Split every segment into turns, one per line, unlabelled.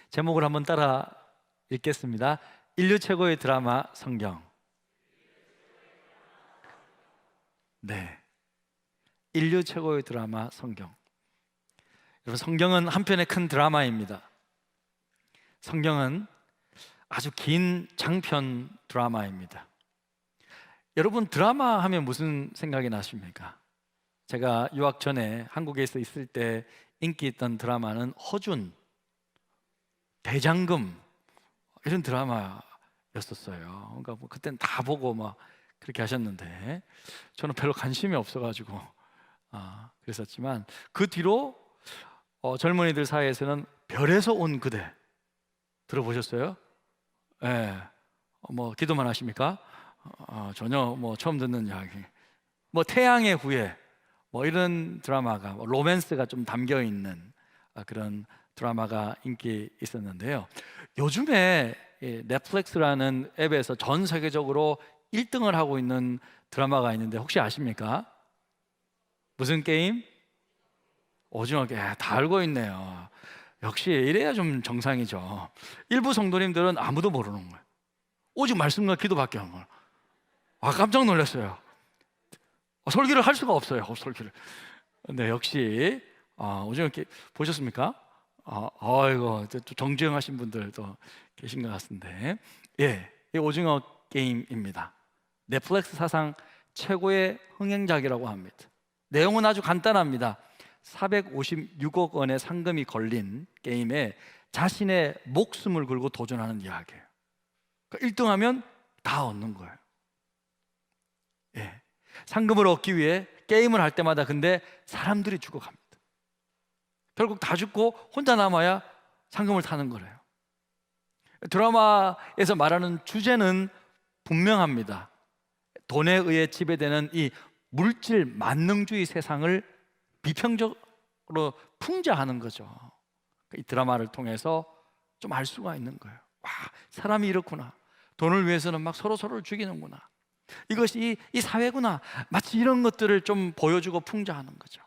제목을 한번 따라 읽겠습니다. 인류 최고의 드라마 성경. 네, 인류 최고의 드라마 성경. 여러분, 성경은 한편의 큰 드라마입니다. 성경은 아주 긴 장편 드라마입니다. 여러분, 드라마 하면 무슨 생각이 나십니까? 제가 유학 전에 한국에서 있을 때 인기 있던 드라마는 허준, 대장금 이런 드라마였었어요. 그러니까 뭐 그때는 다 보고 막 그렇게 하셨는데 저는 별로 관심이 없어가지고 그랬었지만 그 뒤로 젊은이들 사이에서는 별에서 온 그대 들어보셨어요? 예, 뭐 기도만 하십니까? 전혀 뭐 처음 듣는 이야기. 뭐 태양의 후예 뭐 이런 드라마가 뭐 로맨스가 좀 담겨 있는 그런 드라마가 인기 있었는데요. 요즘에 넷플릭스라는 앱에서 전 세계적으로 1등을 하고 있는 드라마가 있는데 혹시 아십니까? 무슨 게임? 오징어 게임. 다 알고 있네요. 역시 이래야 좀 정상이죠. 일부 성도님들은 아무도 모르는 거예요. 오직 말씀과 기도밖에 안 거예요. 깜짝 놀랐어요. 설교를 할 수가 없어요. 설교를. 근데 역시 오징어 게임 보셨습니까? 이거 정주행하신 분들도 계신 것 같은데, 예, 이 오징어 게임입니다. 넷플릭스 사상 최고의 흥행작이라고 합니다. 내용은 아주 간단합니다. 456억 원의 상금이 걸린 게임에 자신의 목숨을 걸고 도전하는 이야기예요. 그러니까 1등하면 다 얻는 거예요. 예, 상금을 얻기 위해 게임을 할 때마다 근데 사람들이 죽어갑니다. 결국 다 죽고 혼자 남아야 상금을 타는 거래요. 드라마에서 말하는 주제는 분명합니다. 돈에 의해 지배되는 이 물질 만능주의 세상을 비평적으로 풍자하는 거죠. 이 드라마를 통해서 좀 알 수가 있는 거예요. 와, 사람이 이렇구나. 돈을 위해서는 막 서로를 죽이는구나. 이것이 이 사회구나. 마치 이런 것들을 좀 보여주고 풍자하는 거죠.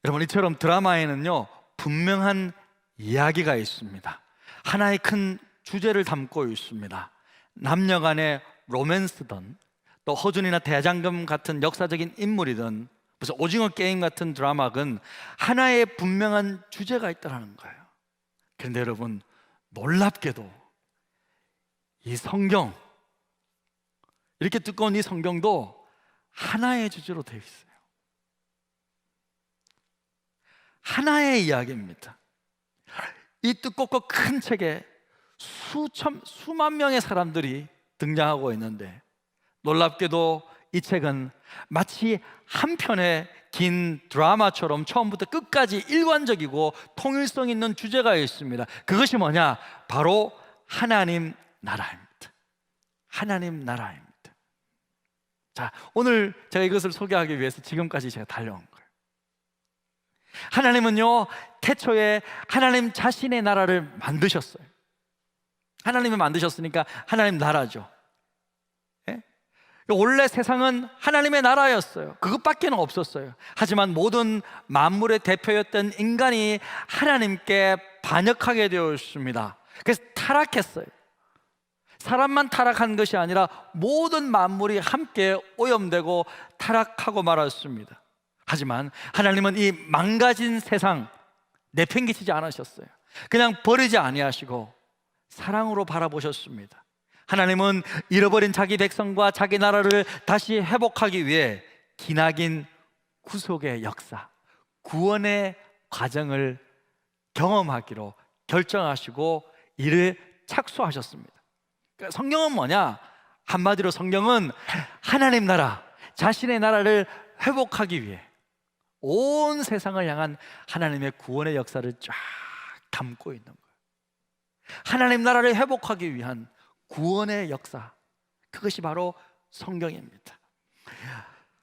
여러분, 이처럼 드라마에는요 분명한 이야기가 있습니다. 하나의 큰 주제를 담고 있습니다. 남녀 간의 로맨스든 또 허준이나 대장금 같은 역사적인 인물이든 무슨 오징어 게임 같은 드라마든 하나의 분명한 주제가 있다는 거예요. 그런데 여러분, 놀랍게도 이 성경, 이렇게 두꺼운 이 성경도 하나의 주제로 되어 있어요. 하나의 이야기입니다. 이 두껍고 큰 책에 수만 명의 사람들이 등장하고 있는데, 놀랍게도 이 책은 마치 한 편의 긴 드라마처럼 처음부터 끝까지 일관적이고 통일성 있는 주제가 있습니다. 그것이 뭐냐? 바로 하나님 나라입니다. 하나님 나라입니다. 자, 오늘 제가 이것을 소개하기 위해서 지금까지 제가 달려온 거예요. 하나님은요 태초에 하나님 자신의 나라를 만드셨어요. 하나님이 만드셨으니까 하나님 나라죠. 예? 원래 세상은 하나님의 나라였어요. 그것밖에는 없었어요. 하지만 모든 만물의 대표였던 인간이 하나님께 반역하게 되었습니다. 그래서 타락했어요. 사람만 타락한 것이 아니라 모든 만물이 함께 오염되고 타락하고 말았습니다. 하지만 하나님은 이 망가진 세상 내팽개치지 않으셨어요. 그냥 버리지 아니하시고 사랑으로 바라보셨습니다. 하나님은 잃어버린 자기 백성과 자기 나라를 다시 회복하기 위해 기나긴 구속의 역사, 구원의 과정을 경험하기로 결정하시고 이를 착수하셨습니다. 그러니까 성경은 뭐냐? 한마디로 성경은 하나님 나라, 자신의 나라를 회복하기 위해 온 세상을 향한 하나님의 구원의 역사를 쫙 담고 있는 거예요. 하나님 나라를 회복하기 위한 구원의 역사, 그것이 바로 성경입니다.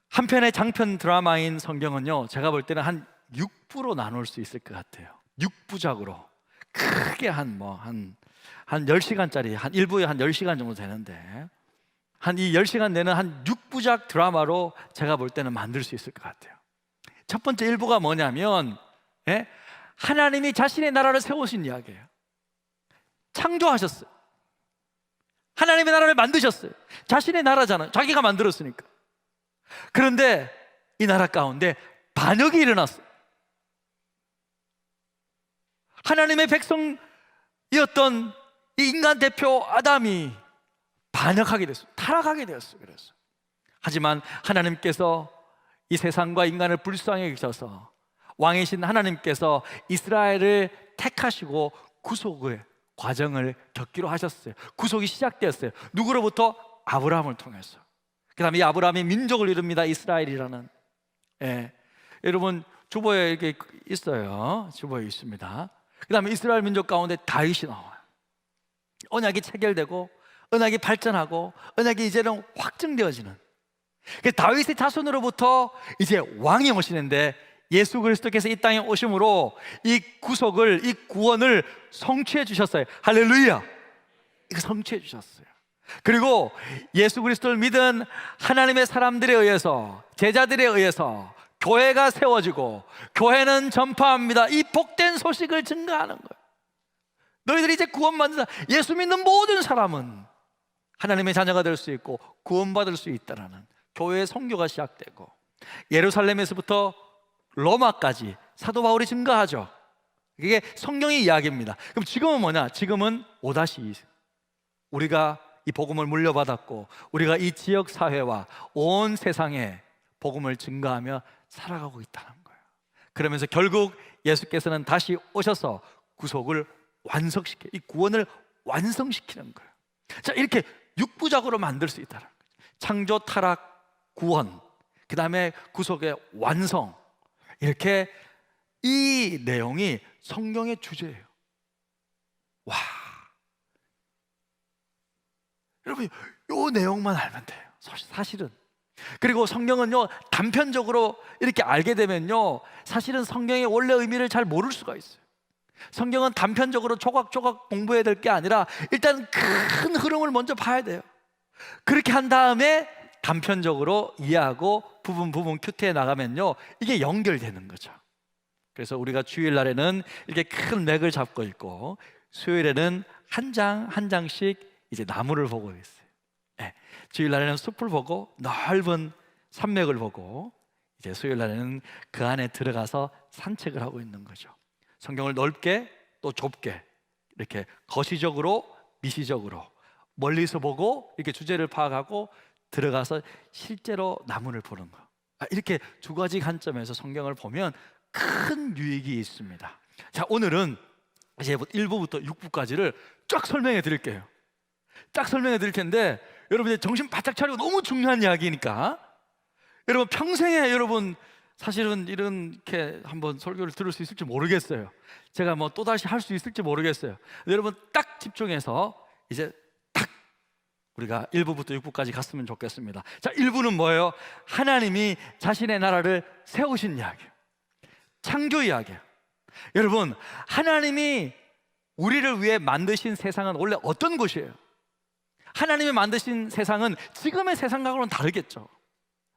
한편의 장편 드라마인 성경은요 제가 볼 때는 한 6부로 나눌 수 있을 것 같아요. 6부작으로 크게 한 10시간짜리, 한 1부에 한 10시간 정도 되는데 한 이 10시간 내는 한 6부작 드라마로 제가 볼 때는 만들 수 있을 것 같아요. 첫 번째 1부가 뭐냐면 하나님이 자신의 나라를 세우신 이야기예요. 창조하셨어요. 하나님의 나라를 만드셨어요. 자신의 나라잖아요. 자기가 만들었으니까. 그런데 이 나라 가운데 반역이 일어났어요. 하나님의 백성이었던 이 인간 대표 아담이 반역하게 됐어요. 타락하게 되었어요. 그래서 하지만 하나님께서 이 세상과 인간을 불쌍히 여기셔서 왕이신 하나님께서 이스라엘을 택하시고 구속의 과정을 겪기로 하셨어요. 구속이 시작되었어요. 누구로부터? 아브라함을 통해서. 그 다음에 이 아브라함이 민족을 이룹니다. 이스라엘이라는. 여러분 주보에 이렇게 있어요. 주보에 있습니다. 그 다음에 이스라엘 민족 가운데 다윗이 나와요. 언약이 체결되고 언약이 발전하고 언약이 이제는 확증되어지는, 다윗의 자손으로부터 이제 왕이 오시는데 예수 그리스도께서 이 땅에 오심으로 이 구속을, 이 구원을 성취해 주셨어요. 할렐루야! 이거 성취해 주셨어요. 그리고 예수 그리스도를 믿은 하나님의 사람들에 의해서, 제자들에 의해서 교회가 세워지고 교회는 전파합니다. 이 복된 소식을 증거하는 거예요. 너희들이 이제 구원받는다. 예수 믿는 모든 사람은 하나님의 자녀가 될 수 있고 구원받을 수 있다라는 교회의 선교가 시작되고, 예루살렘에서부터 로마까지 사도 바울이 증거하죠. 이게 성경의 이야기입니다. 그럼 지금은 뭐냐? 지금은 5-2 우리가 이 복음을 물려받았고 우리가 이 지역 사회와 온 세상에 복음을 증거하며 살아가고 있다는 거예요. 그러면서 결국 예수께서는 다시 오셔서 구속을 완성시켜, 이 구원을 완성시키는 거예요. 자, 이렇게 육부작으로 만들 수 있다는 거죠. 창조, 타락, 구원, 그 다음에 구속의 완성, 이렇게 이 내용이 성경의 주제예요. 와, 여러분 이 내용만 알면 돼요. 사실은. 그리고 성경은요, 단편적으로 이렇게 알게 되면요, 사실은 성경의 원래 의미를 잘 모를 수가 있어요. 성경은 단편적으로 조각조각 공부해야 될 게 아니라 일단 큰 흐름을 먼저 봐야 돼요. 그렇게 한 다음에 단편적으로 이해하고 부분 큐트해 나가면요, 이게 연결되는 거죠. 그래서 우리가 주일날에는 이렇게 큰 맥을 잡고 있고, 수요일에는 한 장 한 장씩 이제 나무를 보고 있어요. 주일날에는 숲을 보고 넓은 산맥을 보고, 이제 수요일날에는 그 안에 들어가서 산책을 하고 있는 거죠. 성경을 넓게 또 좁게, 이렇게 거시적으로 미시적으로 멀리서 보고 이렇게 주제를 파악하고 들어가서 실제로 나무를 보는 거, 이렇게 두 가지 관점에서 성경을 보면 큰 유익이 있습니다. 자, 오늘은 이제 1부부터 6부까지를 쫙 설명해 드릴게요. 쫙 설명해 드릴 텐데 여러분 이제 정신 바짝 차리고, 너무 중요한 이야기니까 여러분 평생에 여러분 사실은 이렇게 한번 설교를 들을 수 있을지 모르겠어요. 제가 뭐 또다시 할 수 있을지 모르겠어요. 여러분 딱 집중해서 이제 딱 우리가 1부부터 6부까지 갔으면 좋겠습니다. 자, 1부는 뭐예요? 하나님이 자신의 나라를 세우신 이야기예요. 창조 이야기예요. 여러분, 하나님이 우리를 위해 만드신 세상은 원래 어떤 곳이에요? 하나님이 만드신 세상은 지금의 세상과는 다르겠죠.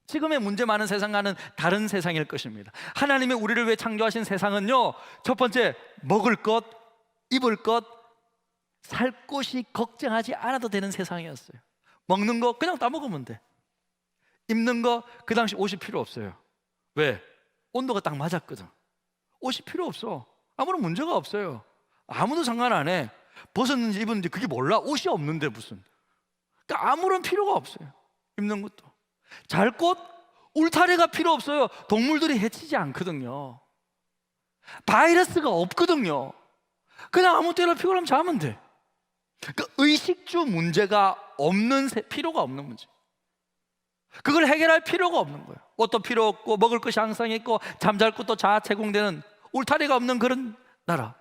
지금의 문제 많은 세상과는 다른 세상일 것입니다. 하나님이 우리를 위해 창조하신 세상은요, 첫 번째, 먹을 것, 입을 것, 살 곳이 걱정하지 않아도 되는 세상이었어요. 먹는 거 그냥 다 먹으면 돼. 입는 거 그 당시 옷이 필요 없어요. 왜? 온도가 딱 맞았거든. 옷이 필요 없어. 아무런 문제가 없어요. 아무도 상관 안 해. 벗었는지 입었는지 그게 몰라. 옷이 없는데 무슨. 그러니까 아무런 필요가 없어요. 입는 것도. 잘 곳, 울타리가 필요 없어요. 동물들이 해치지 않거든요. 바이러스가 없거든요. 그냥 아무 때나 피곤하면 자면 돼. 그러니까 의식주 문제가 없는, 필요가 없는 문제. 그걸 해결할 필요가 없는 거예요. 옷도 필요 없고 먹을 것이 항상 있고 잠잘 곳도 자 제공되는 울타리가 없는 그런 나라.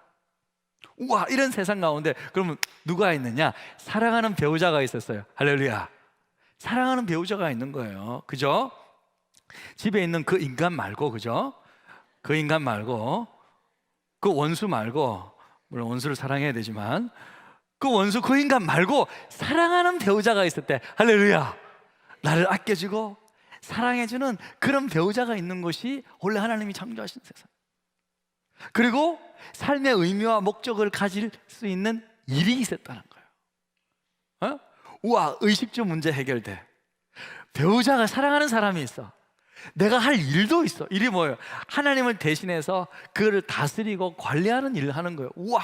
우와, 이런 세상 가운데 그러면 누가 있느냐? 사랑하는 배우자가 있었어요. 할렐루야. 사랑하는 배우자가 있는 거예요. 그죠? 집에 있는 그 인간 말고, 그죠? 그 인간 말고, 그 원수 말고, 물론 원수를 사랑해야 되지만 그 원수, 그 인간 말고 사랑하는 배우자가 있었대. 할렐루야. 나를 아껴주고 사랑해주는 그런 배우자가 있는 것이 원래 하나님이 창조하신 세상. 그리고 삶의 의미와 목적을 가질 수 있는 일이 있었다는 거예요. 우와, 의식주 문제 해결돼. 배우자가 사랑하는 사람이 있어. 내가 할 일도 있어. 일이 뭐예요? 하나님을 대신해서 그를 다스리고 관리하는 일을 하는 거예요. 우와,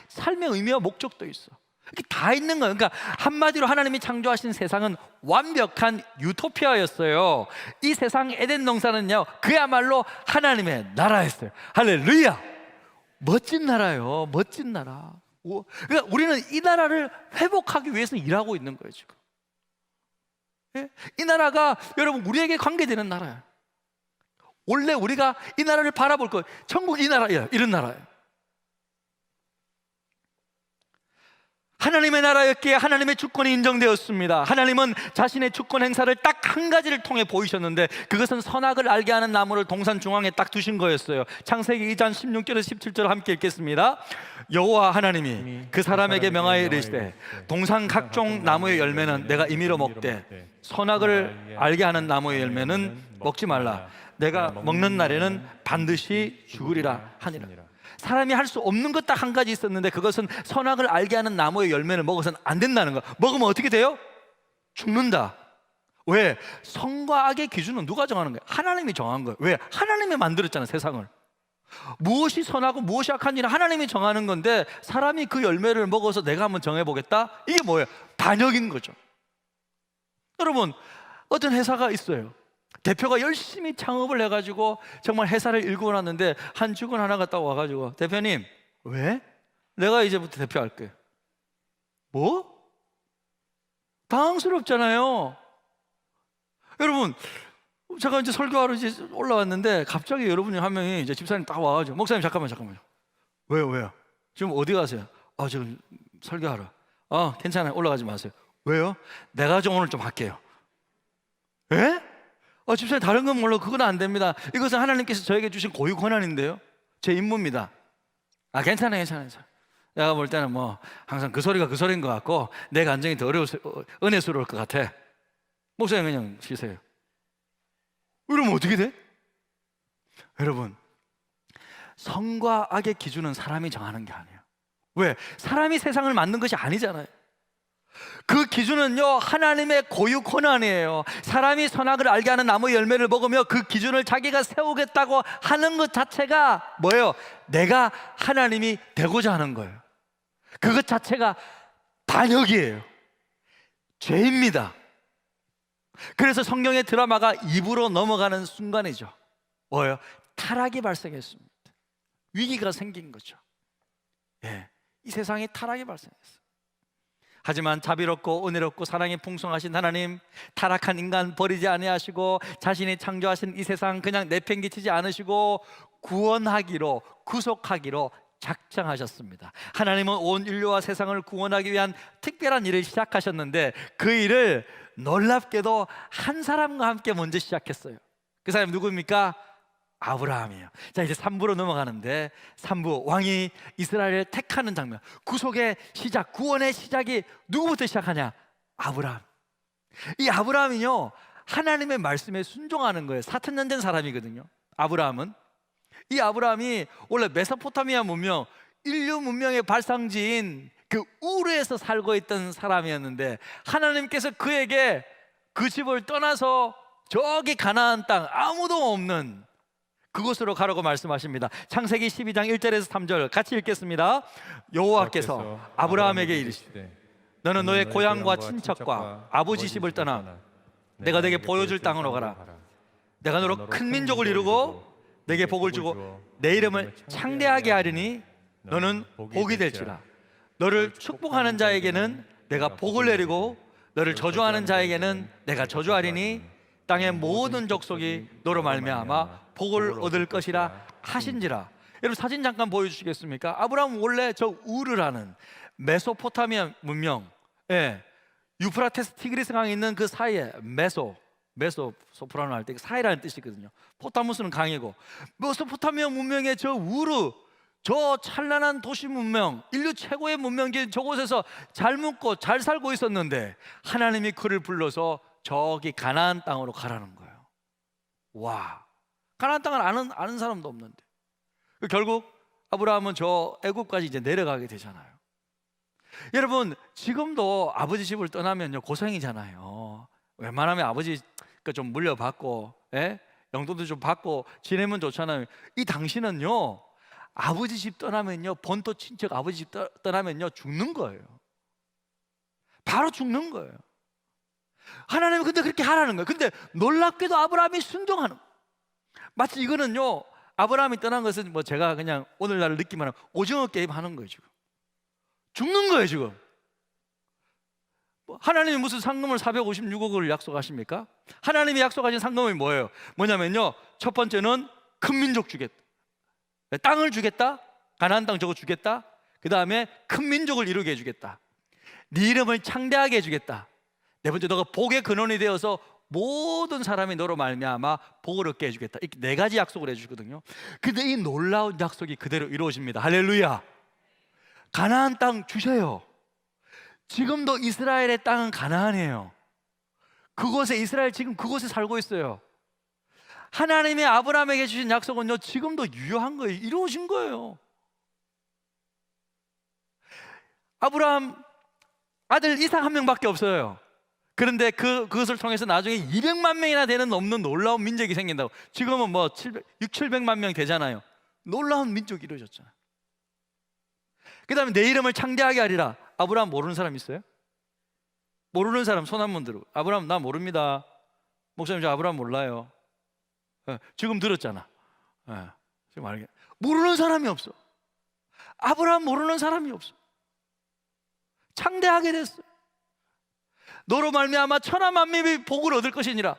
삶의 의미와 목적도 있어. 이게 다 있는 거예요. 그러니까 한마디로 하나님이 창조하신 세상은 완벽한 유토피아였어요. 이 세상 에덴 동산은요, 그야말로 하나님의 나라였어요. 할렐루야! 멋진 나라예요. 멋진 나라. 그러니까 우리는 이 나라를 회복하기 위해서 일하고 있는 거예요, 지금. 예? 이 나라가 여러분 우리에게 관계되는 나라예요. 원래 우리가 이 나라를 바라볼 거예요. 천국이 이 나라예요. 이런 나라예요. 하나님의 나라였기에 하나님의 주권이 인정되었습니다. 하나님은 자신의 주권 행사를 딱 한 가지를 통해 보이셨는데, 그것은 선악을 알게 하는 나무를 동산 중앙에 딱 두신 거였어요. 창세기 2장 16절에서 17절 함께 읽겠습니다. 여호와 하나님이 그 사람에게 명하여 이르시되 동산 각종 나무의 열매는 내가 임의로 먹되 선악을 알게 하는 나무의 열매는 먹지 말라. 내가 먹는 날에는 반드시 죽으리라 하니라. 사람이 할 수 없는 것 딱 한 가지 있었는데, 그것은 선악을 알게 하는 나무의 열매를 먹어서는 안 된다는 거. 먹으면 어떻게 돼요? 죽는다. 왜? 선과 악의 기준은 누가 정하는 거예요? 하나님이 정한 거예요. 왜? 하나님이 만들었잖아요, 세상을. 무엇이 선하고 무엇이 악한지는 하나님이 정하는 건데, 사람이 그 열매를 먹어서 내가 한번 정해보겠다? 이게 뭐예요? 반역인 거죠. 여러분, 어떤 회사가 있어요. 대표가 열심히 창업을 해가지고 정말 회사를 일구고 났는데, 한 직원 하나가 딱 와가지고, 대표님, 왜? 내가 이제부터 대표할게. 뭐? 당황스럽잖아요. 여러분, 제가 이제 설교하러 이제 올라왔는데, 갑자기 여러분이 한 명이 이제 집사님 딱 와가지고, 목사님 잠깐만요. 왜요? 지금 어디 가세요? 지금 설교하러. 괜찮아요. 올라가지 마세요. 왜요? 내가 좀 오늘 좀 할게요. 에? 집사님, 다른 건 몰라. 그건 안 됩니다. 이것은 하나님께서 저에게 주신 고유 권한인데요, 제 임무입니다. 괜찮아요. 내가 볼 때는 뭐 항상 그 소리가 그 소리인 것 같고, 내 감정이 더 은혜스러울 것 같아. 목사님 그냥 쉬세요. 이러면 어떻게 돼? 여러분, 선과 악의 기준은 사람이 정하는 게 아니에요. 왜? 사람이 세상을 만든 것이 아니잖아요. 그 기준은요, 하나님의 고유 권한이에요. 사람이 선악을 알게 하는 나무의 열매를 먹으며 그 기준을 자기가 세우겠다고 하는 것 자체가 뭐예요? 내가 하나님이 되고자 하는 거예요. 그것 자체가 반역이에요. 죄입니다. 그래서 성경의 드라마가 입으로 넘어가는 순간이죠. 뭐예요? 타락이 발생했습니다. 위기가 생긴 거죠. 이 세상에 타락이 발생했어요. 하지만 자비롭고 은혜롭고 사랑이 풍성하신 하나님, 타락한 인간 버리지 아니하시고 자신이 창조하신 이 세상 그냥 내팽개치지 않으시고 구원하기로, 구속하기로 작정하셨습니다. 하나님은 온 인류와 세상을 구원하기 위한 특별한 일을 시작하셨는데, 그 일을 놀랍게도 한 사람과 함께 먼저 시작했어요. 그 사람이 누구입니까? 아브라함이에요. 자, 이제 3부로 넘어가는데, 3부 왕이 이스라엘을 택하는 장면, 구속의 시작, 구원의 시작이 누구부터 시작하냐? 아브라함. 이 아브라함이요, 하나님의 말씀에 순종하는 거예요. 4,000년 된 사람이거든요. 아브라함은. 이 아브라함이 원래 메소포타미아 문명, 인류 문명의 발상지인 그 우르에서 살고 있던 사람이었는데, 하나님께서 그에게 그 집을 떠나서 저기 가나안 땅, 아무도 없는 그곳으로 가라고 말씀하십니다. 창세기 12장 1절에서 3절 같이 읽겠습니다. 여호와께서 아브라함에게 이르시되 너는 너의 고향과 친척과 아버지 집을 떠나 내가 내게 보여줄 땅으로 가라. 내가 너로 큰 민족을 이루고 내게 복을 주고 내 이름을 창대하게 하리니 너는 복이 될지라. 너를 축복하는 자에게는 내가 복을 내리고 너를 저주하는 자에게는 내가 저주하리니 땅의 모든 족속이 너로 말미암아 복을 얻을 것이라 하신지라. 여러분, 사진 잠깐 보여주시겠습니까? 아브라함은 원래 저 우르라는 메소포타미아 문명, 유프라테스 티그리스 강이 있는 그 사이에 소프라노 할 때 사이라는 뜻이거든요. 포타무스는 강이고, 메소포타미아 문명의 저 우르, 저 찬란한 도시 문명, 인류 최고의 문명지인 저곳에서 잘 묵고 잘 살고 있었는데, 하나님이 그를 불러서 저기 가나안 땅으로 가라는 거예요. 와, 가나안 땅을 아는 사람도 없는데, 결국 아브라함은 저 애굽까지 이제 내려가게 되잖아요. 여러분, 지금도 아버지 집을 떠나면요 고생이잖아요. 웬만하면 아버지 좀 물려받고, 예? 용돈도 좀 받고 지내면 좋잖아요. 이 당신은요 아버지 집 떠나면요, 본토 친척 아버지 집 떠나면요 죽는 거예요. 바로 죽는 거예요. 하나님은 근데 그렇게 하라는 거예요. 근데 놀랍게도 아브라함이 순종하는 거예요. 마치 이거는요, 아브라함이 떠난 것은 뭐 제가 그냥 오늘날 느끼면 오징어 게임 하는 거예요. 지금 죽는 거예요. 지금 하나님이 무슨 상금을 456억을 약속하십니까? 하나님이 약속하신 상금이 뭐예요? 뭐냐면요, 첫 번째는 큰 민족 주겠다, 땅을 주겠다, 가나안 땅 저거 주겠다. 그 다음에 큰 민족을 이루게 해주겠다, 네 이름을 창대하게 해주겠다. 네 번째, 너가 복의 근원이 되어서 모든 사람이 너로 말미암아 복을 얻게 해주겠다. 이렇게 네 가지 약속을 해주거든요. 근데 이 놀라운 약속이 그대로 이루어집니다. 할렐루야. 가나안 땅 주셔요. 지금도 이스라엘의 땅은 가나안이에요. 그곳에 이스라엘 지금 그곳에 살고 있어요. 하나님의 아브라함에게 주신 약속은요 지금도 유효한 거예요. 이루어진 거예요. 아브라함 아들 이삭 한 명밖에 없어요. 그런데 그것을 통해서 나중에 200만 명이나 되는 넘는 놀라운 민족이 생긴다고. 지금은 뭐 700만 명 되잖아요. 놀라운 민족이 이루어졌잖아요. 그 다음에 내 이름을 창대하게 하리라. 아브라함 모르는 사람 있어요? 모르는 사람 손 한번 들어. 아브라함 나 모릅니다. 목사님 저 아브라함 몰라요. 지금 들었잖아. 지금 알게. 모르는 사람이 없어. 아브라함 모르는 사람이 없어. 창대하게 됐어. 너로 말미암아 천하 만민이 복을 얻을 것이니라.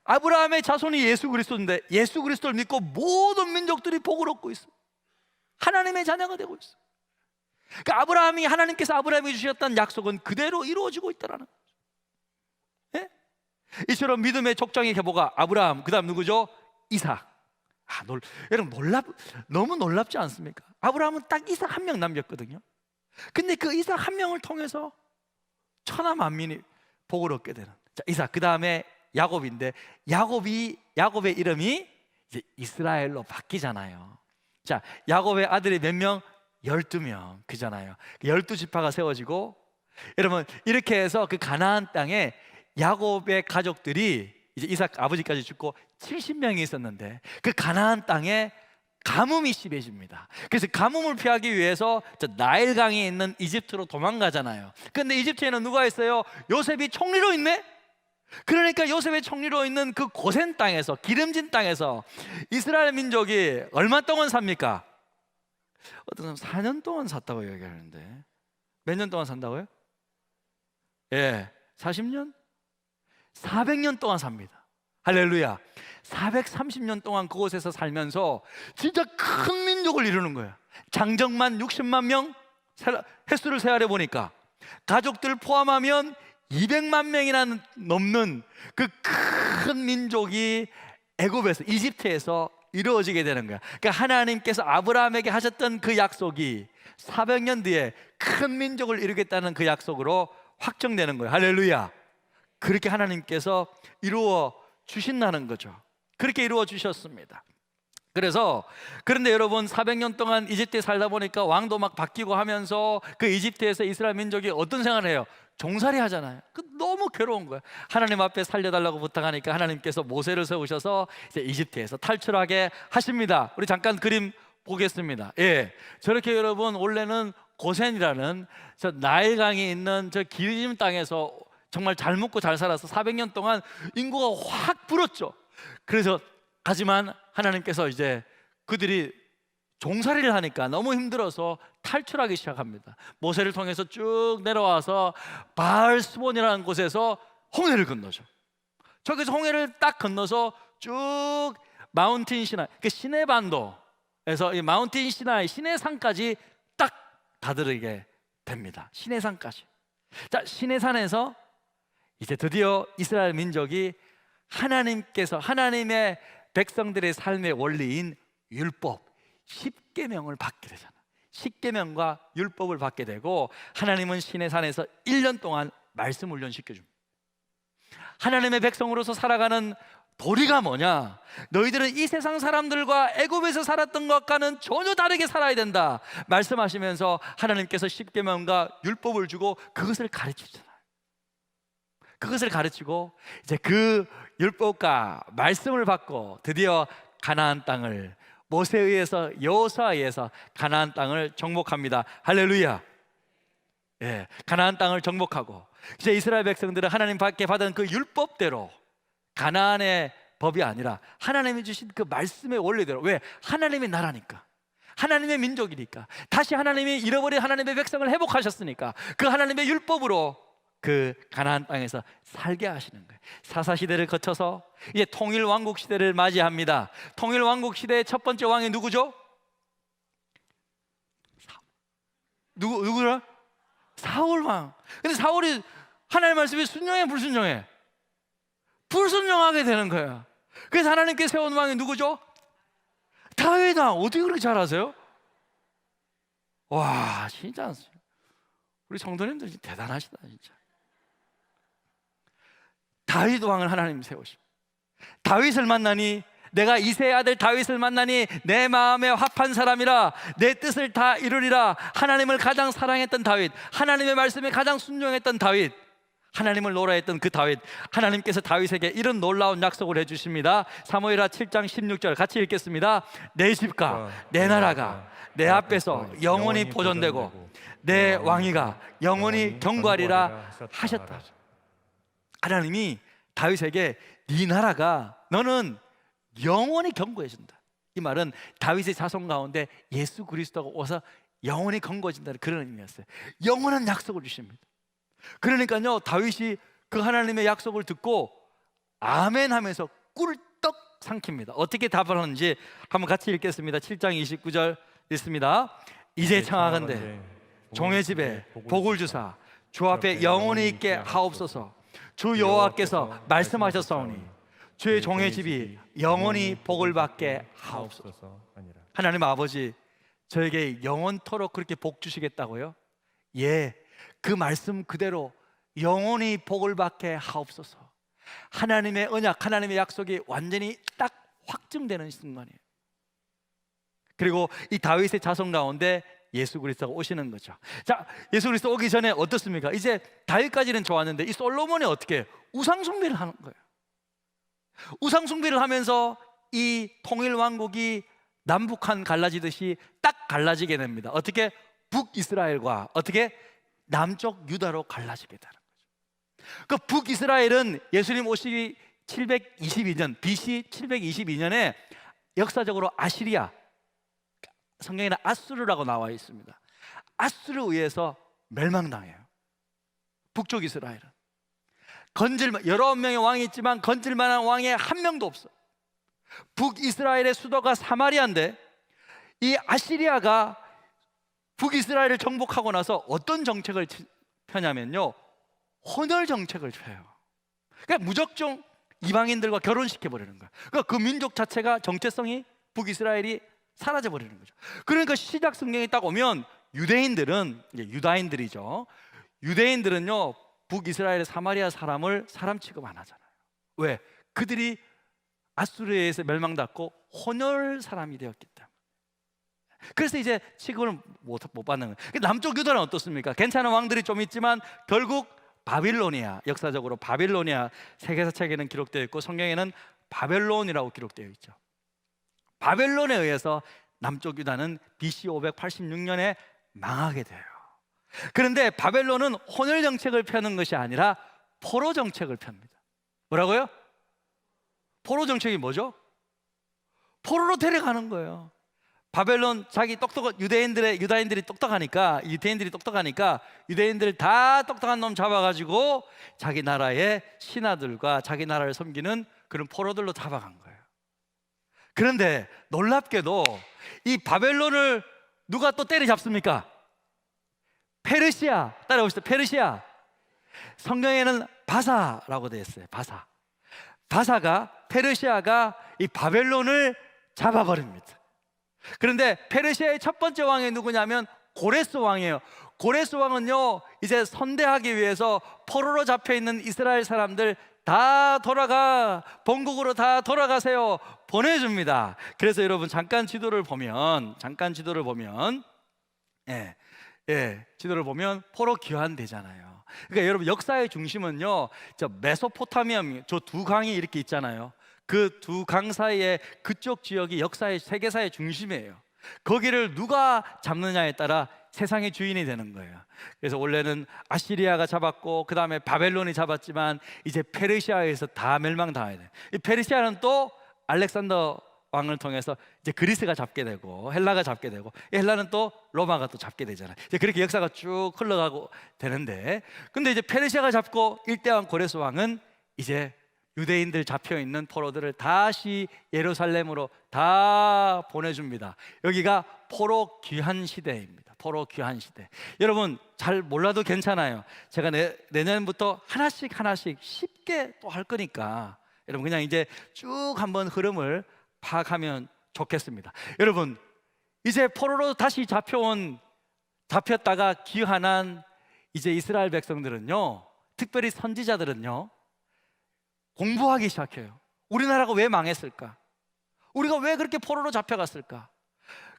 아브라함의 자손이 예수 그리스도인데 예수 그리스도를 믿고 모든 민족들이 복을 얻고 있어. 하나님의 자녀가 되고 있어. 그러니까 아브라함이, 하나님께서 아브라함에게 주셨던 약속은 그대로 이루어지고 있다라는 거죠. 예? 이처럼 믿음의 족장의 계보가 아브라함, 그 다음 누구죠? 이삭. 여러분 너무 놀랍지 않습니까? 아브라함은 딱 이삭 한 명 남겼거든요. 근데 그 이삭 한 명을 통해서 천하 만민이 복을 얻게 되는. 자, 이삭, 그 다음에 야곱인데 야곱의 이름이 이제 이스라엘로 바뀌잖아요. 자, 야곱의 아들이 몇 명? 12명 그잖아요. 12지파가 세워지고, 여러분 이렇게 해서 그 가나안 땅에 야곱의 가족들이 이제 이삭 아버지까지 죽고 70명이 있었는데 그 가나안 땅에 가뭄이 심해집니다. 그래서 가뭄을 피하기 위해서 저 나일강에 있는 이집트로 도망가잖아요. 근데 이집트에는 누가 있어요? 요셉이 총리로 있네? 그러니까 요셉의 총리로 있는 그 고센 땅에서, 기름진 땅에서 이스라엘 민족이 얼마 동안 삽니까? 어떤 사람 4년 동안 샀다고 얘기하는데 몇 년 동안 산다고요? 예, 40년? 400년 동안 삽니다. 할렐루야. 430년 동안 그곳에서 살면서 진짜 큰 민족을 이루는 거예요. 장정만 60만 명, 횟수를 세알해 보니까 가족들 포함하면 200만 명이나 넘는 그 큰 민족이 애굽에서, 이집트에서 이루어지게 되는 거야. 그러니까 하나님께서 아브라함에게 하셨던 그 약속이 400년 뒤에 큰 민족을 이루겠다는 그 약속으로 확정되는 거예요. 할렐루야. 그렇게 하나님께서 이루어 주신다는 거죠. 그렇게 이루어 주셨습니다. 그런데 여러분 400년 동안 이집트에 살다 보니까 왕도 막 바뀌고 하면서 그 이집트에서 이스라엘 민족이 어떤 생활을 해요? 종살이 하잖아요. 너무 괴로운 거예요. 하나님 앞에 살려달라고 부탁하니까 하나님께서 모세를 세우셔서 이제 이집트에서 탈출하게 하십니다. 우리 잠깐 그림 보겠습니다. 예, 저렇게 여러분 원래는 고센이라는 저 나일강이 있는 저 기름 땅에서 정말 잘 먹고 잘 살아서 400년 동안 인구가 확 불었죠. 그래서 하지만 하나님께서 이제 그들이 종살이를 하니까 너무 힘들어서 탈출하기 시작합니다. 모세를 통해서 쭉 내려와서 바알스본이라는 곳에서 홍해를 건너죠. 저기서 홍해를 딱 건너서 쭉 마운틴 시나이, 그 시내반도에서 이 마운틴 시나이, 시내산까지 딱 다다르게 됩니다. 시내산까지. 자, 시내산에서 이제 드디어 이스라엘 민족이 하나님의 백성들의 삶의 원리인 율법 10계명을 받게 되잖아. 10계명과 율법을 받게 되고 하나님은 시내산에서 1년 동안 말씀 훈련시켜줍니다. 하나님의 백성으로서 살아가는 도리가 뭐냐? 너희들은 이 세상 사람들과 애굽에서 살았던 것과는 전혀 다르게 살아야 된다 말씀하시면서 하나님께서 십계명과 율법을 주고 그것을 가르치잖아요. 그것을 가르치고 이제 그 율법과 말씀을 받고 드디어 가나안 땅을 모세에 의해서 여호수아에 의해서 가나안 땅을 정복합니다. 할렐루야. 예, 가나안 땅을 정복하고 이제 이스라엘 백성들은 하나님 밖에 받은 그 율법대로 가나안의 법이 아니라 하나님이 주신 그 말씀의 원리대로, 왜? 하나님의 나라니까, 하나님의 민족이니까, 다시 하나님이 잃어버린 하나님의 백성을 회복하셨으니까 그 하나님의 율법으로 그 가나안 땅에서 살게 하시는 거예요. 사사시대를 거쳐서 이제 통일왕국 시대를 맞이합니다. 통일왕국 시대의 첫 번째 왕이 누구죠? 누구라? 사울왕. 근데 사울이 하나님의 말씀에 순종해, 불순종해? 불순종하게 되는 거야. 그래서 하나님께 세운 왕이 누구죠? 다윗왕. 어떻게 그렇게 잘하세요? 와, 진짜 우리 성도님들 진짜 대단하시다 진짜. 다윗 왕을 하나님 세우시고, 다윗을 만나니 내가 이새의 아들 다윗을 만나니 내 마음에 합한 사람이라 내 뜻을 다 이루리라. 하나님을 가장 사랑했던 다윗, 하나님의 말씀에 가장 순종했던 다윗, 하나님을 노래했던 그 다윗, 하나님께서 다윗에게 이런 놀라운 약속을 해주십니다. 사무엘하 7장 16절 같이 읽겠습니다. 내 집과 내 나라가 내 앞에서 영원히 보존되고 내 왕위가 영원히 경고하리라 하셨다. 하나님이 다윗에게 네 나라가 너는 영원히 경고해준다. 이 말은 다윗의 자손 가운데 예수 그리스도가 와서 영원히 경고해준다는 그런 의미였어요. 영원한 약속을 주십니다. 그러니까요, 다윗이 그 하나님의 약속을 듣고 아멘 하면서 꿀떡 삼킵니다. 어떻게 답을 하는지 한번 같이 읽겠습니다. 7장 29절 읽습니다. 이제 청하건대 종의 집에 복을 주사 주 앞에 영원히 있게 하옵소서. 주 여호와께서 말씀하셨사오니 주의 종의 집이 영원히 복을 받게 하옵소서. 하나님 아버지, 저에게 영원토록 그렇게 복 주시겠다고요? 예, 그 말씀 그대로 영원히 복을 받게 하옵소서. 하나님의 언약, 하나님의 약속이 완전히 딱 확증되는 순간이에요. 그리고 이 다윗의 자손 가운데 예수 그리스도가 오시는 거죠. 자, 예수 그리스도 오기 전에 어떻습니까? 이제 다윗까지는 좋았는데 이 솔로몬이 어떻게 우상 숭배를 하는 거예요. 우상 숭배를 하면서 이 통일 왕국이 남북한 갈라지듯이 딱 갈라지게 됩니다. 어떻게? 북이스라엘과 어떻게? 남쪽 유다로 갈라지게 되는 거죠. 그 북이스라엘은 예수님 오시기 722년 BC 722년에 역사적으로 아시리아, 성경에는 아수르라고 나와 있습니다. 아수르에 의해서 멸망당해요. 북쪽 이스라엘은 여러 명의 왕이 있지만 건질 만한 왕이 한 명도 없어. 북이스라엘의 수도가 사마리아인데 이 아시리아가 북이스라엘을 정복하고 나서 어떤 정책을 펴냐면요, 혼혈 정책을 펴요. 그러니까 무작정 이방인들과 결혼시켜버리는 거야. 그러니까 그 민족 자체가 정체성이 북이스라엘이 사라져버리는 거죠. 그러니까 시작 성경에 딱 오면 유대인들은, 유다인들이죠, 유대인들은요 북이스라엘의 사마리아 사람을 사람 취급 안 하잖아요. 왜? 그들이 아수르에 의해서 멸망받고 혼혈 사람이 되었기 때문에. 그래서 이제 취급을 못 받는 거예요. 남쪽 유다는 어떻습니까? 괜찮은 왕들이 좀 있지만 결국 바빌로니아, 역사적으로 바빌로니아 세계사책에는 기록되어 있고 성경에는 바벨론이라고 기록되어 있죠. 바벨론에 의해서 남쪽 유다는 BC 586년에 망하게 돼요. 그런데 바벨론은 혼혈 정책을 펴는 것이 아니라 포로 정책을 펴니다. 뭐라고요? 포로 정책이 뭐죠? 포로로 데려가는 거예요. 바벨론 자기 유다인들이 똑똑하니까 유대인들 다 똑똑한 놈 잡아가지고 자기 나라의 신하들과 자기 나라를 섬기는 그런 포로들로 잡아간 거예요. 그런데 놀랍게도 이 바벨론을 누가 또 때려잡습니까? 페르시아. 따라오시죠. 페르시아. 성경에는 바사라고 되어 있어요. 페르시아가 이 바벨론을 잡아버립니다. 그런데 페르시아의 첫 번째 왕이 누구냐면 고레스 왕이에요. 고레스 왕은요 이제 선대하기 위해서 포로로 잡혀있는 이스라엘 사람들 다 돌아가, 본국으로 다 돌아가세요. 보내줍니다. 그래서 여러분 잠깐 지도를 보면 지도를 보면 포로 귀환되잖아요. 그러니까 여러분 역사의 중심은요, 저 메소포타미아, 저 두 강이 이렇게 있잖아요. 그 두 강 사이에 그쪽 지역이 역사의 세계사의 중심이에요. 거기를 누가 잡느냐에 따라 세상의 주인이 되는 거예요. 그래서 원래는 아시리아가 잡았고 그 다음에 바벨론이 잡았지만 이제 페르시아에서 다 멸망당해야 돼요. 이 페르시아는 또 알렉산더 왕을 통해서 이제 그리스가 잡게 되고 헬라가 잡게 되고, 헬라는 또 로마가 또 잡게 되잖아요. 이제 그렇게 역사가 쭉 흘러가고 되는데, 근데 이제 페르시아가 잡고 일대왕 고레스 왕은 이제 유대인들 잡혀 있는 포로들을 다시 예루살렘으로 다 보내줍니다. 여기가 포로 귀환 시대입니다. 포로 귀환 시대. 여러분 잘 몰라도 괜찮아요. 제가 내년부터 하나씩 쉽게 또 할 거니까 여러분 그냥 이제 쭉 한번 흐름을 파악하면 좋겠습니다. 여러분 이제 포로로 다시 잡혔다가 귀환한 이제 이스라엘 백성들은요, 특별히 선지자들은요, 공부하기 시작해요. 우리나라가 왜 망했을까? 우리가 왜 그렇게 포로로 잡혀갔을까?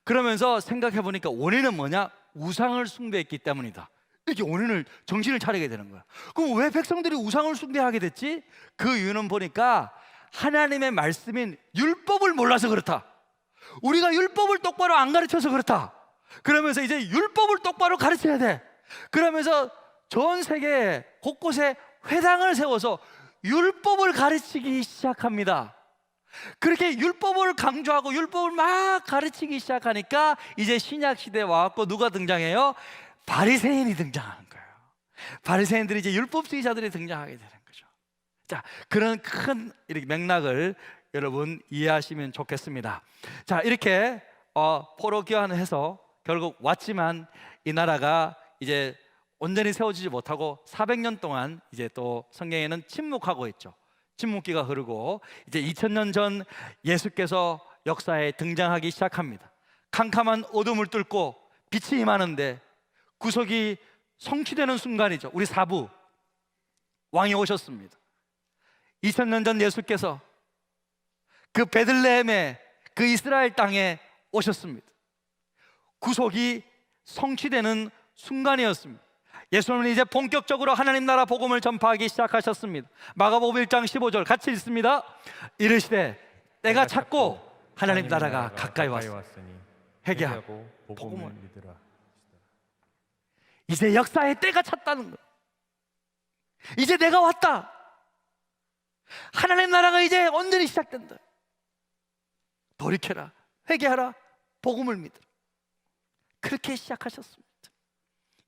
그러면서 생각해 보니까 원인은 뭐냐? 우상을 숭배했기 때문이다. 이렇게 원인을, 정신을 차리게 되는 거야. 그럼 왜 백성들이 우상을 숭배하게 됐지? 그 이유는 보니까 하나님의 말씀인 율법을 몰라서 그렇다. 우리가 율법을 똑바로 안 가르쳐서 그렇다. 그러면서 이제 율법을 똑바로 가르쳐야 돼. 그러면서 전 세계 곳곳에 회당을 세워서 율법을 가르치기 시작합니다. 그렇게 율법을 강조하고 율법을 막 가르치기 시작하니까 이제 신약 시대에 와갖고 누가 등장해요? 바리새인이 등장하는 거예요. 바리새인들이 이제 율법주의자들이 등장하게 되는 거죠. 자, 그런 큰 이렇게 맥락을 여러분 이해하시면 좋겠습니다. 자, 이렇게 포로 귀환을 해서 결국 왔지만 이 나라가 이제 온전히 세워지지 못하고 400년 동안 이제 또 성경에는 침묵하고 있죠. 침묵기가 흐르고 이제 2000년 전 예수께서 역사에 등장하기 시작합니다. 캄캄한 어둠을 뚫고 빛이 임하는데 구속이 성취되는 순간이죠. 우리 사부 왕이 오셨습니다. 2000년 전 예수께서 그 베들레헴의 그 이스라엘 땅에 오셨습니다. 구속이 성취되는 순간이었습니다. 예수님은 이제 본격적으로 하나님 나라 복음을 전파하기 시작하셨습니다. 마가복음 1장 15절 같이 읽습니다. 이르시되 때가 찼고 하나님 나라가 가까이 왔으니 회개하고 복음을 믿으라. 이제 역사의 때가 찼다는 거예요. 이제 내가 왔다. 하나님 나라가 이제 온전히 시작된다. 돌이켜라, 회개하라, 복음을 믿으라. 그렇게 시작하셨습니다.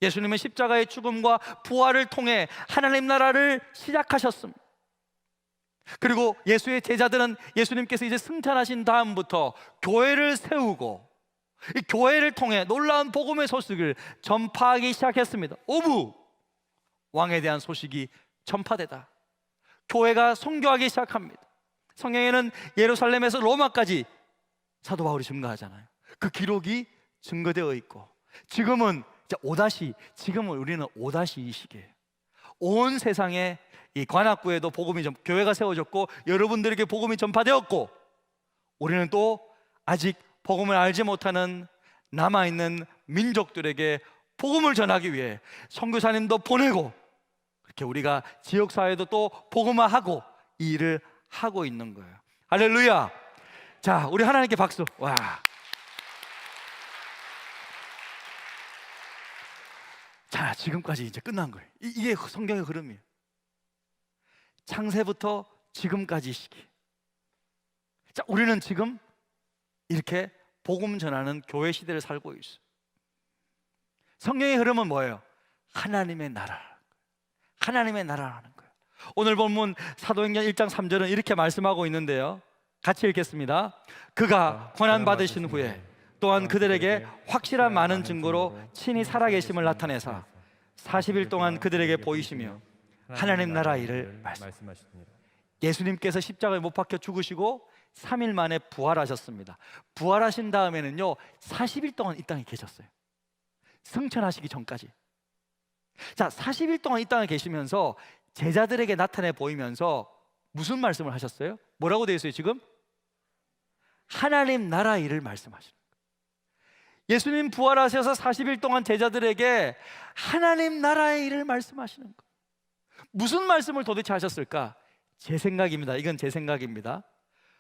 예수님은 십자가의 죽음과 부활을 통해 하나님 나라를 시작하셨습니다. 그리고 예수의 제자들은 예수님께서 이제 승천하신 다음부터 교회를 세우고 이 교회를 통해 놀라운 복음의 소식을 전파하기 시작했습니다. 오부 왕에 대한 소식이 전파되다 교회가 선교하기 시작합니다. 성경에는 예루살렘에서 로마까지 사도 바울이 증거하잖아요. 그 기록이 증거되어 있고 지금은 지금은 우리는 5-2 시기예요. 온 세상에 이 관악구에도 복음이 교회가 세워졌고 여러분들에게 복음이 전파되었고 우리는 또 아직 복음을 알지 못하는 남아있는 민족들에게 복음을 전하기 위해 선교사님도 보내고 그렇게 우리가 지역사회도 또 복음화하고 이 일을 하고 있는 거예요. 할렐루야. 자, 우리 하나님께 박수. 와. 자, 지금까지 이제 끝난 거예요. 이게 성경의 흐름이에요. 창세부터 지금까지 시기. 자, 우리는 지금 이렇게 복음 전하는 교회 시대를 살고 있어요. 성경의 흐름은 뭐예요? 하나님의 나라. 하나님의 나라라는 거예요. 오늘 본문 사도행전 1장 3절은 이렇게 말씀하고 있는데요. 같이 읽겠습니다. 그가 고난 받으신 후에 또한 그들에게 확실한 많은 증거로 친히 살아계심을 나타내사 40일 동안 그들에게 보이시며 하나님 나라 일을 말씀하시니라. 예수님께서 십자가에 못 박혀 죽으시고 3일 만에 부활하셨습니다. 부활하신 다음에는요 40일 동안 이 땅에 계셨어요. 승천하시기 전까지. 자, 40일 동안 이 땅에 계시면서 제자들에게 나타내 보이면서 무슨 말씀을 하셨어요? 뭐라고 되어 있어요 지금? 하나님 나라 일을 말씀하시는 거예요. 예수님 부활하셔서 40일 동안 제자들에게 하나님 나라의 일을 말씀하시는 거예요. 무슨 말씀을 도대체 하셨을까? 제 생각입니다. 이건 제 생각입니다.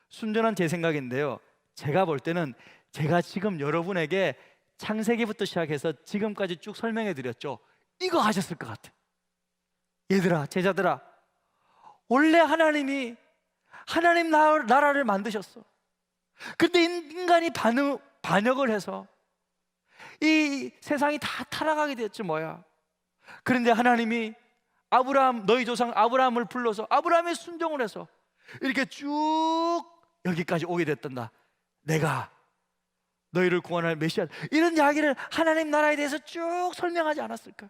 순전한 제 생각인데요, 제가 볼 때는 제가 지금 여러분에게 창세기부터 시작해서 지금까지 쭉 설명해 드렸죠. 이거 하셨을 것 같아요. 얘들아, 제자들아, 원래 하나님이 하나님 나라를 만드셨어. 근데 인간이 반역을 해서 이 세상이 다 타락하게 됐지 뭐야. 그런데 하나님이 아브라함, 너희 조상 아브라함을 불러서 아브라함의 순종을 해서 이렇게 쭉 여기까지 오게 됐단다. 내가 너희를 구원할 메시아, 이런 이야기를 하나님 나라에 대해서 쭉 설명하지 않았을까?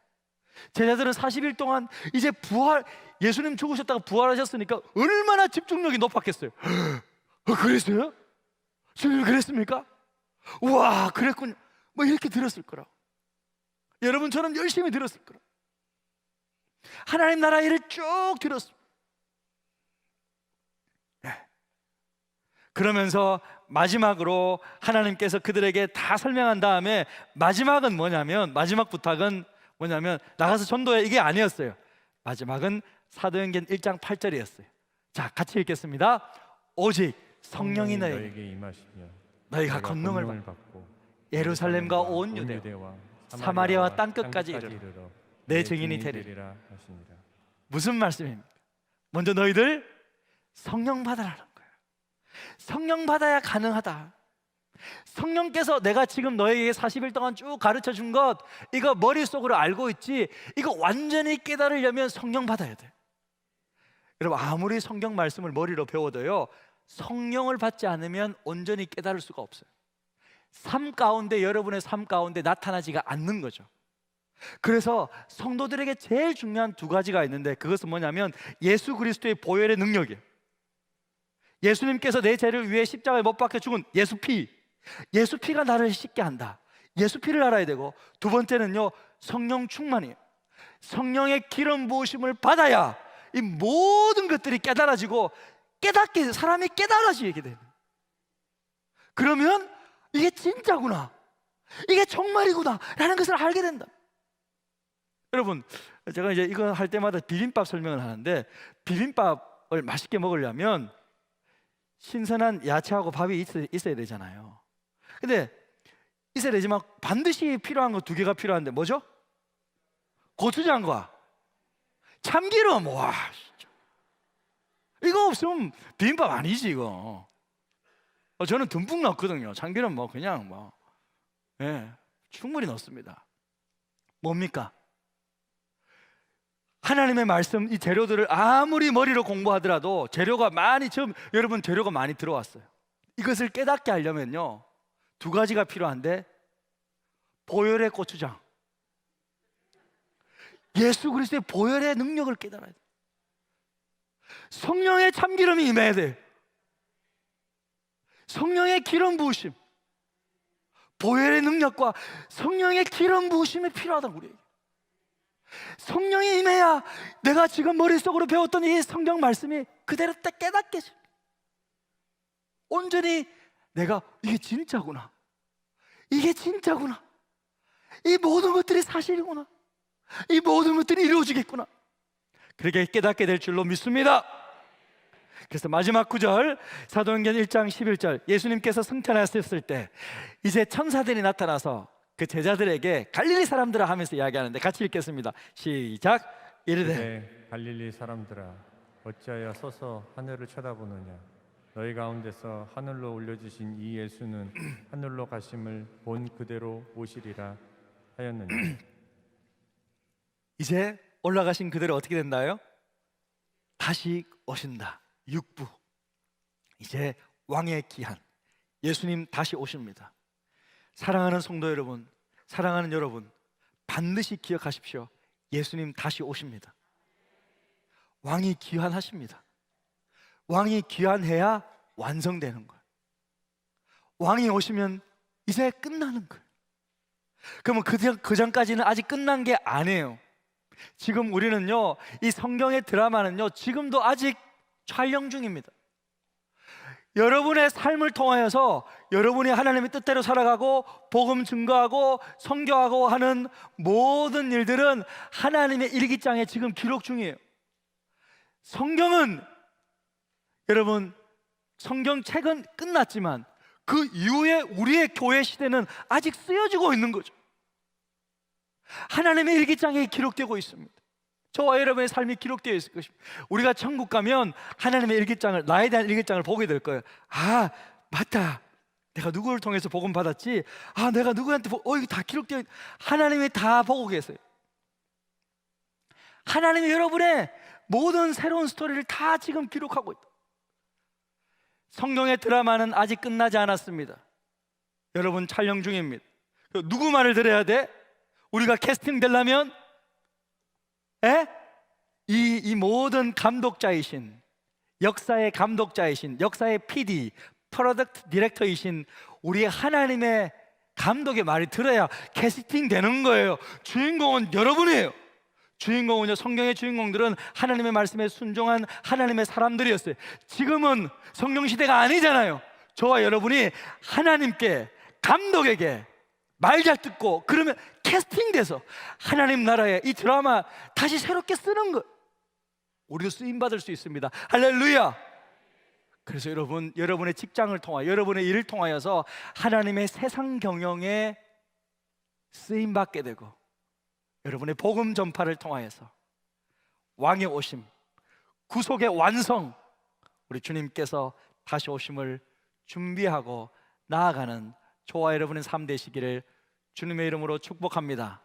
제자들은 40일 동안 이제 예수님 죽으셨다가 부활하셨으니까 얼마나 집중력이 높았겠어요. 그랬어요? 주님 그랬습니까? 우와, 그랬군요. 뭐 이렇게 들었을 거라. 여러분처럼 열심히 들었을 거라. 하나님 나라 일을 쭉 들었습니다. 그러면서 마지막으로 하나님께서 그들에게 다 설명한 다음에 마지막 부탁은 뭐냐면 나가서 전도해, 이게 아니었어요. 마지막은 사도행전 1장 8절이었어요. 자, 같이 읽겠습니다. 오직 성령이 너에게
임하시며
너희가 권능을 받고 예루살렘과 온 유대와 사마리아와 땅끝까지 이르러 내 증인이 되리라
하시니라.
무슨 말씀입니까? 먼저 너희들 성령 받으라는 거예요. 성령 받아야 가능하다. 성령께서 내가 지금 너에게 40일 동안 쭉 가르쳐 준 것, 이거 머릿속으로 알고 있지, 이거 완전히 깨달으려면 성령 받아야 돼. 여러분, 아무리 성경 말씀을 머리로 배워도요, 성령을 받지 않으면 온전히 깨달을 수가 없어요. 여러분의 삶 가운데 나타나지가 않는 거죠. 그래서 성도들에게 제일 중요한 두 가지가 있는데, 그것은 뭐냐면 예수 그리스도의 보혈의 능력이에요. 예수님께서 내 죄를 위해 십자가에 못 박혀 죽은 예수 피가 나를 씻게 한다. 예수 피를 알아야 되고, 두 번째는요, 성령 충만이에요. 성령의 기름 부으심을 받아야 이 모든 것들이 깨달아지고, 사람이 깨달아지게 되는. 그러면 이게 진짜구나, 이게 정말이구나 라는 것을 알게 된다. 여러분, 제가 이제 이거 할 때마다 비빔밥 설명을 하는데, 비빔밥을 맛있게 먹으려면 신선한 야채하고 밥이 있어야 되잖아요. 근데 있어야 되지만 반드시 필요한 거 두 개가 필요한데 뭐죠? 고추장과 참기름. 와, 진짜. 이거 없으면 비빔밥 아니지 이거. 저는 듬뿍 넣거든요. 참기름 그냥 충분히 넣습니다. 뭡니까? 하나님의 말씀, 이 재료들을 아무리 머리로 공부하더라도 여러분 재료가 많이 들어왔어요. 이것을 깨닫게 하려면요, 두 가지가 필요한데, 보혈의 고추장, 예수 그리스도의 보혈의 능력을 깨달아야 돼요. 성령의 참기름이 임해야 돼요. 성령의 기름 부으심, 보혈의 능력과 성령의 기름 부으심이 필요하다고 우리에게. 성령이 임해야 내가 지금 머릿속으로 배웠던 이 성경 말씀이 그대로 딱 깨닫게 돼. 온전히 내가 이게 진짜구나, 이게 진짜구나, 이 모든 것들이 사실이구나, 이 모든 것들이 이루어지겠구나, 그렇게 깨닫게 될 줄로 믿습니다. 그래서 마지막 구절, 사도행전 1장 11절, 예수님께서 승천하셨을 때 이제 천사들이 나타나서 그 제자들에게 갈릴리 사람들아 하면서 이야기하는데, 같이 읽겠습니다. 시작. 이르되
갈릴리 사람들아, 어찌하여 서서 하늘을 쳐다보느냐? 너희 가운데서 하늘로 올려주신 이 예수는 하늘로 가심을 본 그대로 오시리라 하였느냐?
이제 올라가신 그대로 어떻게 된다요? 다시 오신다. 육부. 이제 왕의 기한, 예수님 다시 오십니다. 사랑하는 성도 여러분, 사랑하는 여러분, 반드시 기억하십시오. 예수님 다시 오십니다. 왕이 귀환하십니다. 왕이 귀환해야 완성되는 거예요. 왕이 오시면 이제 끝나는 거예요. 그러면 그 전까지는 아직 끝난 게 아니에요. 지금 우리는요, 이 성경의 드라마는요, 지금도 아직 촬영 중입니다. 여러분의 삶을 통하여서 여러분이 하나님의 뜻대로 살아가고 복음 증거하고 선교하고 하는 모든 일들은 하나님의 일기장에 지금 기록 중이에요. 성경은, 여러분, 성경책은 끝났지만 그 이후에 우리의 교회 시대는 아직 쓰여지고 있는 거죠. 하나님의 일기장에 기록되고 있습니다. 저와 여러분의 삶이 기록되어 있을 것입니다. 우리가 천국 가면 하나님의 일기장을, 나에 대한 일기장을 보게 될 거예요. 아, 맞다, 내가 누구를 통해서 복음 받았지? 아, 내가 누구한테 이거 다 기록되어, 하나님이 다 보고 계세요. 하나님이 여러분의 모든 새로운 스토리를 다 지금 기록하고 있다. 성경의 드라마는 아직 끝나지 않았습니다. 여러분, 촬영 중입니다. 누구 말을 들어야 돼? 우리가 캐스팅 되려면 이 모든 감독자이신, 역사의 감독자이신, 역사의 PD, 프로덕트 디렉터이신 우리 하나님의 감독의 말이 들어야 캐스팅 되는 거예요. 주인공은 여러분이에요. 주인공은요, 성경의 주인공들은 하나님의 말씀에 순종한 하나님의 사람들이었어요. 지금은 성령 시대가 아니잖아요. 저와 여러분이 하나님께, 감독에게 말 잘 듣고 그러면 캐스팅돼서 하나님 나라의 이 드라마 다시 새롭게 쓰는 거, 우리도 쓰임받을 수 있습니다. 할렐루야. 그래서 여러분, 여러분의 직장을 통하여, 여러분의 일을 통하여서 하나님의 세상 경영에 쓰임받게 되고, 여러분의 복음 전파를 통하여서 왕의 오심, 구속의 완성, 우리 주님께서 다시 오심을 준비하고 나아가는 저와 여러분의 삶 되시기를 주님의 이름으로 축복합니다.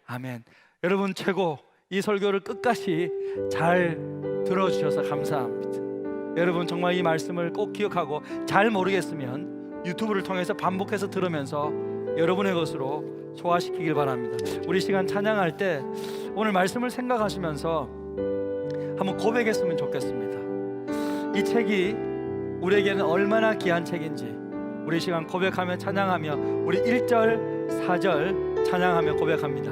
아멘. 여러분 최고, 이 설교를 끝까지 잘 들어주셔서 감사합니다. 여러분 정말 이 말씀을 꼭 기억하고, 잘 모르겠으면 유튜브를 통해서 반복해서 들으면서 여러분의 것으로 소화시키길 바랍니다. 우리 시간 찬양할 때 오늘 말씀을 생각하시면서 한번 고백했으면 좋겠습니다. 이 책이 우리에게는 얼마나 귀한 책인지 우리 시간 고백하며 찬양하며, 우리 1절 4절 찬양하며 고백합니다.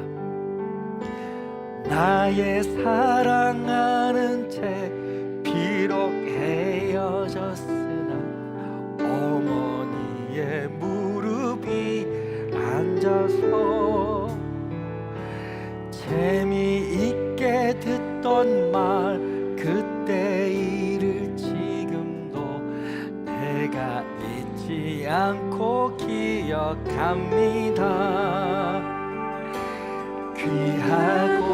나의 사랑하는 채 비록 헤어졌으나 어머니의 무릎이 앉아서 재미있게 듣던 말 그때 일을 지금도 내가 잊지 않고 기억합니다. 귀하고